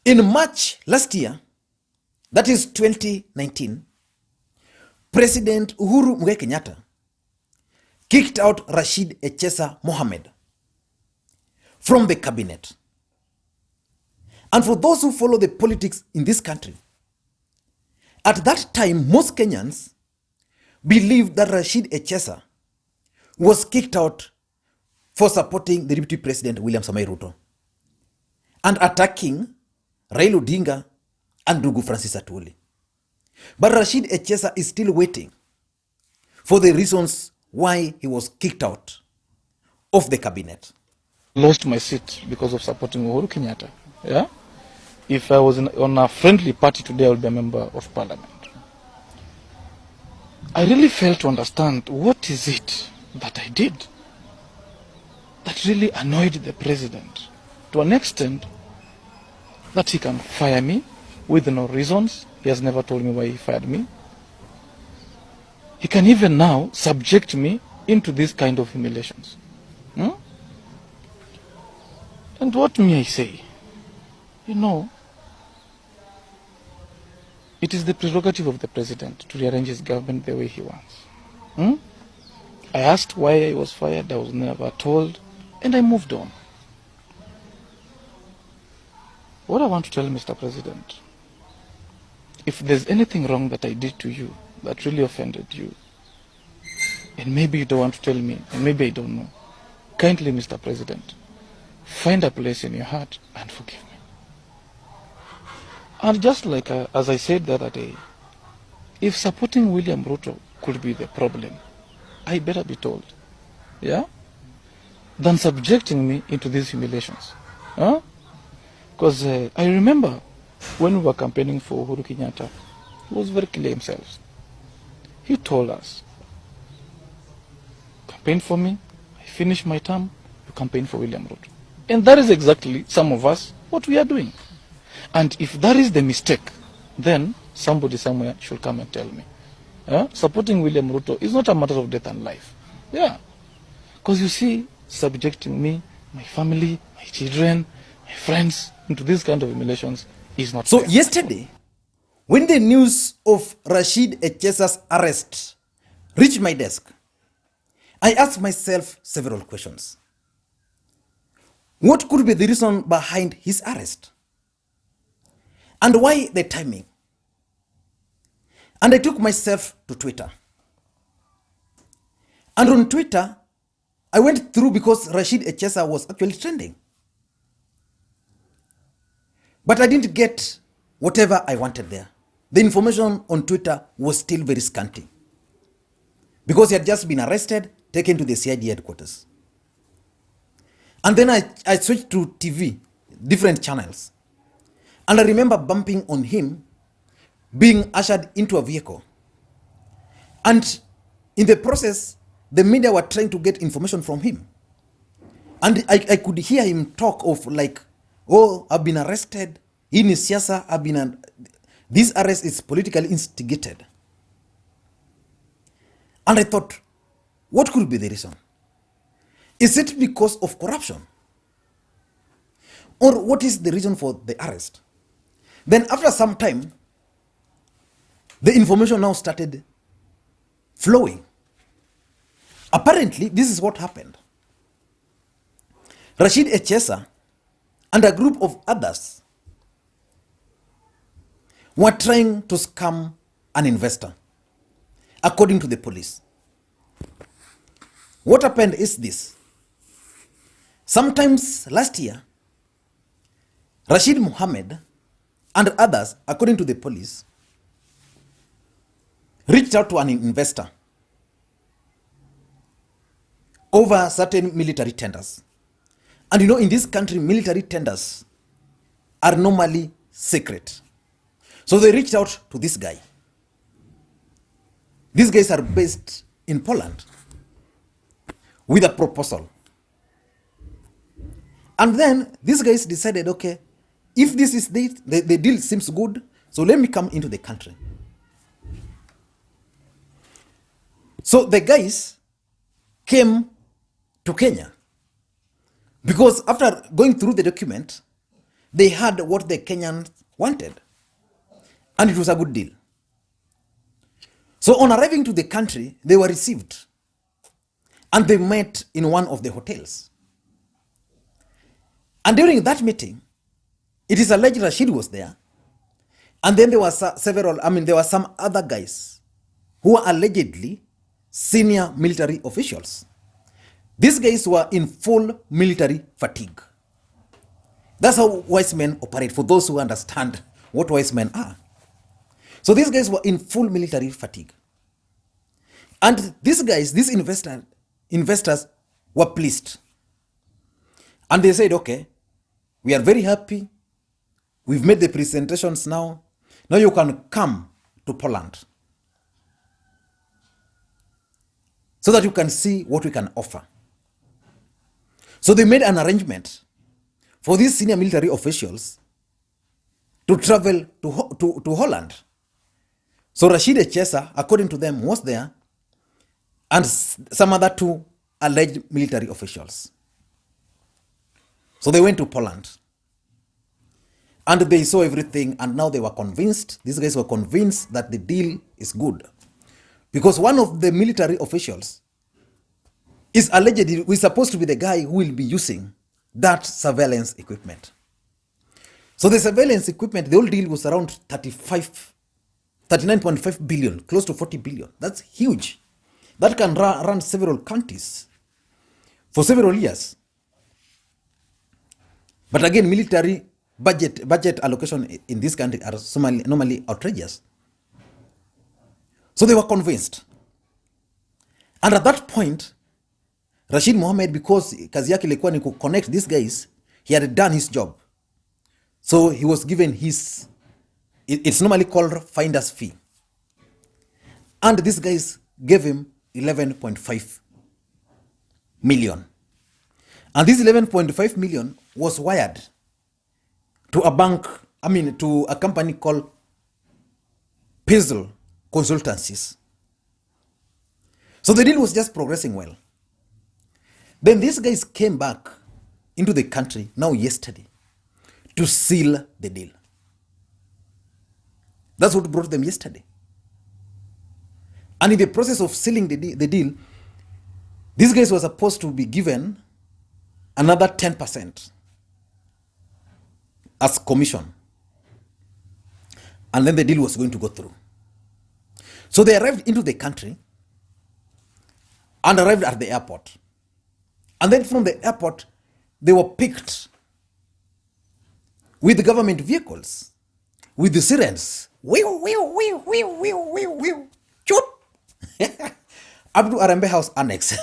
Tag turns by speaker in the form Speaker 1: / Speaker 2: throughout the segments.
Speaker 1: In March last year, that is 2019, President Uhuru Kenyatta kicked out Rashid Echesa Mohammed from the cabinet. And for those who follow the politics in this country, at that time, most Kenyans believed that Rashid Echesa was kicked out for supporting the Deputy President William Samoei Ruto and attacking Raila Odinga and Ndugu Francis Atwoli. But Rashid Echesa is still waiting for the reasons why he was kicked out of the cabinet.
Speaker 2: Lost my seat because of supporting Uhuru Kenyatta. Yeah? If I was on a friendly party today, I would be a member of parliament. I really failed to understand what is it that I did that really annoyed the president to an extent that he can fire me with no reasons. He has never told me why he fired me. He can even now subject me into this kind of humiliations. And what may I say? You know, it is the prerogative of the president to rearrange his government the way he wants. I asked why I was fired, I was never told, and I moved on. What I want to tell Mr. President, if there's anything wrong that I did to you that really offended you, and maybe you don't want to tell me, and maybe I don't know, kindly, Mr. President, find a place in your heart and forgive me. And just like as I said the other day, if supporting William Ruto could be the problem, I better be told, yeah, than subjecting me into these humiliations. Because I remember when we were campaigning for Uhuru Kenyatta, he was very clear himself. He told us, campaign for me, I finish my term, you campaign for William Ruto. And that is exactly, some of us, what we are doing. And if that is the mistake, then somebody somewhere should come and tell me. Supporting William Ruto is not a matter of death and life. Yeah. Because you see, subjecting me, my family, my children, my friends into these kind of humiliations is not
Speaker 1: So
Speaker 2: fair.
Speaker 1: yesterday, when the news of Rashid Echesa's arrest reached my desk, I asked myself several questions. What could be the reason behind his arrest? And why the timing? And I took myself to Twitter. And on Twitter, I went through because Rashid Echesa was actually trending. But I didn't get whatever I wanted there. The information on Twitter was still very scanty. Because he had just been arrested, taken to the CID headquarters. And then I switched to TV, different channels. And I remember bumping on him being ushered into a vehicle. And in the process, the media were trying to get information from him. And I could hear him talk of like, oh, I've been arrested. In Echesa, this arrest is politically instigated. And I thought, what could be the reason? Is it because of corruption? Or what is the reason for the arrest? Then after some time, the information now started flowing. Apparently, this is what happened. Rashid Echesa and a group of others were trying to scam an investor, according to the police. What happened is this. Sometimes last year, Rashid Mohammed and others, according to the police, reached out to an investor over certain military tenders. And you know, in this country, military tenders are normally secret. So they reached out to this guy. These guys are based in Poland with a proposal. And then these guys decided, okay, if this is the deal seems good, so let me come into the country. So the guys came to Kenya because after going through the document, They had what the Kenyans wanted, and it was a good deal. So on arriving to the country, they were received, and they met in one of the hotels. And during that meeting, it is alleged Rashid was there, and then there were there were some other guys who were allegedly senior military officials. These guys were in full military fatigue. That's how wise men operate, for those who understand what wise men are. So these guys were in full military fatigue. And these guys, these investors were pleased. And they said, okay, we are very happy. We've made the presentations now. Now you can come to Poland so that you can see what we can offer. So they made an arrangement for these senior military officials to travel to Holland. So Rashid Echesa, according to them, was there, and some other two alleged military officials. So they went to Poland, and they saw everything, and now they were convinced, these guys were convinced that the deal is good. Because one of the military officials is allegedly supposed to be the guy who will be using that surveillance equipment. So the surveillance equipment, the whole deal was around 39.5 billion, close to 40 billion. That's huge. That can run several counties for several years. But again, military budget allocation in this country are normally outrageous. So they were convinced. And at that point, Rashid Mohammed, because kazi yake ilikuwa ni connect these guys, he had done his job. So he was given his, it's normally called finder's fee. And these guys gave him 11.5 million. And this 11.5 million was wired to a to a company called Pizzle Consultancies. So the deal was just progressing well. Then these guys came back into the country now yesterday to seal the deal. That's what brought them yesterday. And in the process of sealing the deal, these guys were supposed to be given another 10% as commission. And then the deal was going to go through. So they arrived into the country and arrived at the airport. And then from the airport, they were picked with government vehicles, with the sirens. Shoot! Up to Arambe House Annex.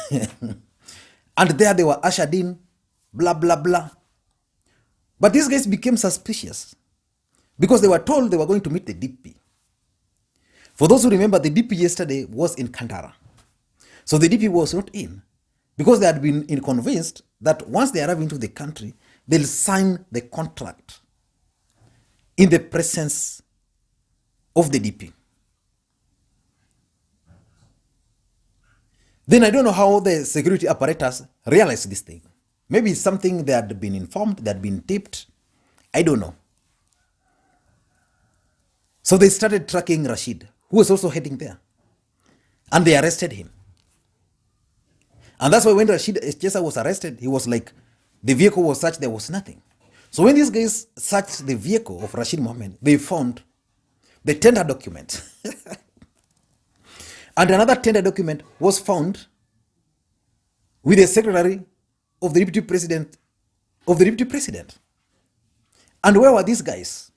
Speaker 1: And there they were ushered in, blah, blah, blah. But these guys became suspicious because they were told they were going to meet the DP. For those who remember, the DP yesterday was in Kandara. So the DP was not in because they had been convinced that once they arrive into the country, they'll sign the contract in the presence of the DP. Then I don't know how the security apparatus realized this thing. Maybe it's something they had been informed, they had been tipped. I don't know. So they started tracking Rashid, who was also heading there. And they arrested him. And that's why when Rashid Echesa was arrested, he was like, the vehicle was searched, there was nothing. So when these guys searched the vehicle of Rashid Mohammed, they found the tender document. And another tender document was found with the secretary of the deputy president And where were these guys?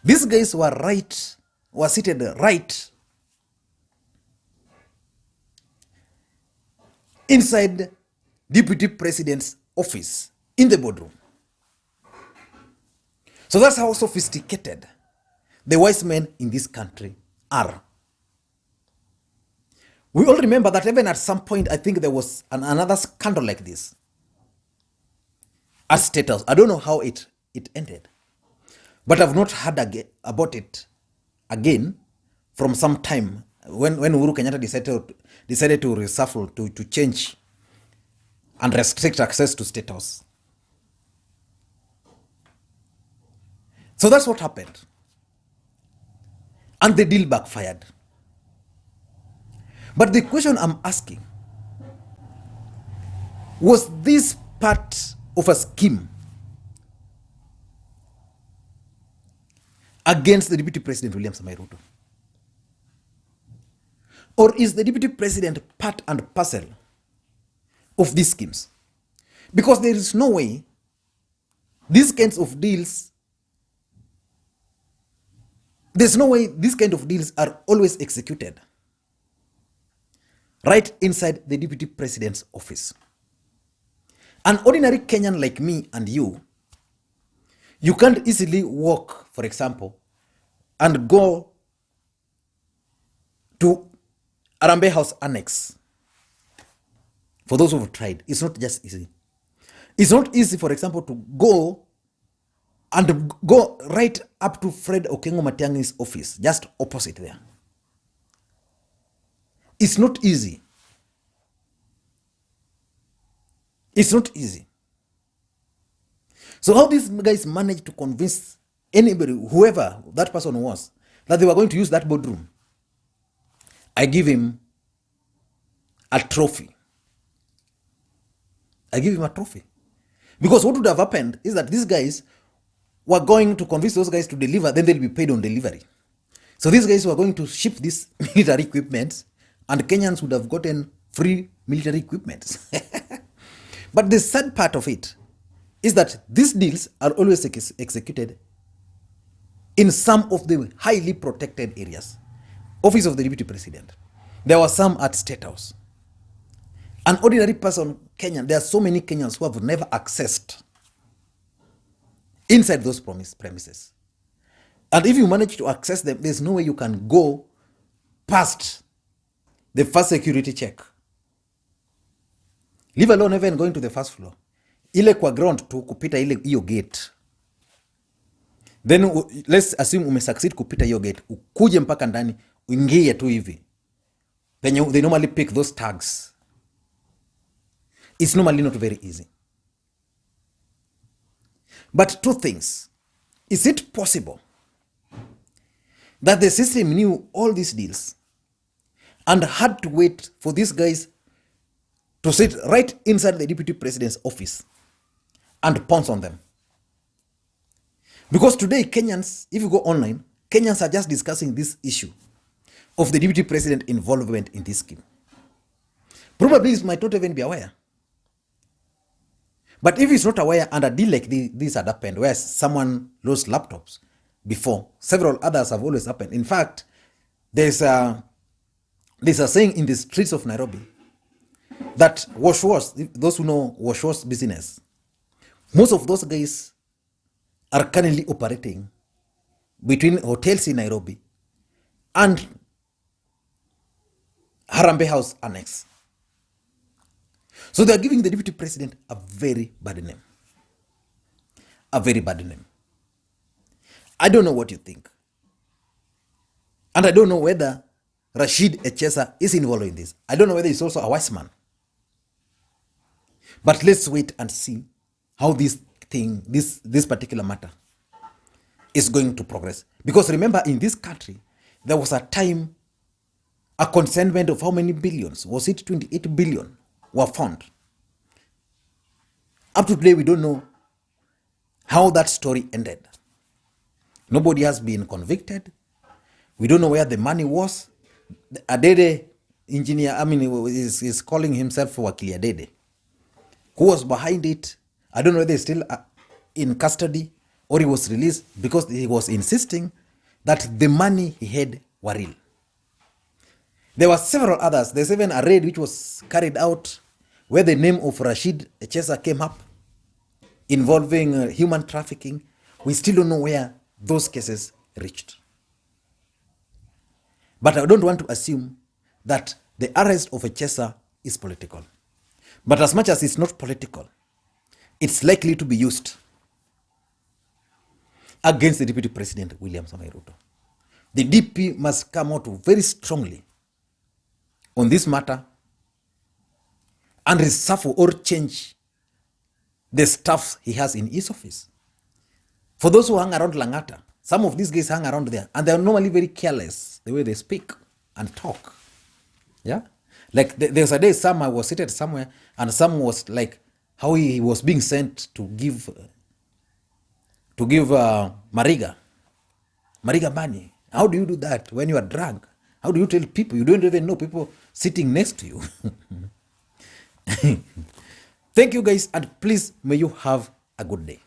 Speaker 1: These guys were seated right inside deputy president's office in the boardroom. So that's how sophisticated the wise men in this country are. We all remember that even at some point, I think there was another scandal like this at State House. I don't know how it ended, but I've not heard about it again from some time when Uhuru Kenyatta decided to reshuffle, to change and restrict access to State House. So that's what happened. And the deal backfired. But the question I'm asking, was this part of a scheme against the Deputy President William Samoei Ruto? Or is the Deputy President part and parcel of these schemes? Because there is no way these kinds of deals, there's no way these kind of deals are always executed right inside the Deputy President's office. An ordinary Kenyan like me and you can't easily walk, for example, and go to Arambe House Annex. For those who have tried, it's not just easy. It's not easy, for example, to go right up to Fred Okengo Matiang'i's office, just opposite there. It's not easy. It's not easy. So how these guys managed to convince anybody, whoever that person was, that they were going to use that boardroom? I give him a trophy. I give him a trophy. Because what would have happened is that these guys were going to convince those guys to deliver, then they'll be paid on delivery. So these guys were going to ship this military equipment, and Kenyans would have gotten free military equipment. But the sad part of it is that these deals are always executed in some of the highly protected areas. Office of the Deputy President. There were some at State House. An ordinary person, Kenyan, there are so many Kenyans who have never accessed inside those premises. And if you manage to access them, there's no way you can go past the first security check. Leave alone even going to the first floor. Ile kwa ground tu kupita hiyo gate. Then let's assume umesucceed kupita hiyo gate. Ukuje mpaka ndani, uingie tu hivi. Then they normally pick those tags. It's normally not very easy. But two things. Is it possible that the system knew all these deals and had to wait for these guys to sit right inside the Deputy President's office and pounce on them? Because today, Kenyans, if you go online, Kenyans are just discussing this issue of the Deputy President involvement in this scheme. Probably he might not even be aware. But if he's not aware and a deal like this had happened, where someone lost laptops before, several others have always happened. In fact, there's a saying in the streets of Nairobi that those who know wash business, most of those guys are currently operating between hotels in Nairobi and Harambee House Annex. So they are giving the Deputy President a very bad name. A very bad name. I don't know what you think. And I don't know whether Rashid Echesa is involved in this. I don't know whether he's also a wise man. But let's wait and see how this particular matter is going to progress. Because remember, in this country, there was a time, a consignment of how many billions? Was it 28 billion were found? Up to today, we don't know how that story ended. Nobody has been convicted. We don't know where the money was. Adede engineer, is calling himself Wakili Adede. Who was behind it? I don't know whether he's still in custody or he was released, because he was insisting that the money he had were real. There were several others. There's even a raid which was carried out where the name of Rashid Echesa came up, involving human trafficking. We still don't know where those cases reached. But I don't want to assume that the arrest of Echesa is political. But as much as it's not political, it's likely to be used against the Deputy President William Samoei Ruto. The DP must come out very strongly on this matter and reshuffle or change the staff he has in his office. For those who hang around Langata, some of these guys hang around there, and they're normally very careless the way they speak and talk. Yeah, like there was a day Sam I was seated somewhere, and Sam was like how he was being sent to give Mariga money. How do you do that when you are drunk? How do you tell people? You don't even know people sitting next to you. Thank you guys, and please may you have a good day.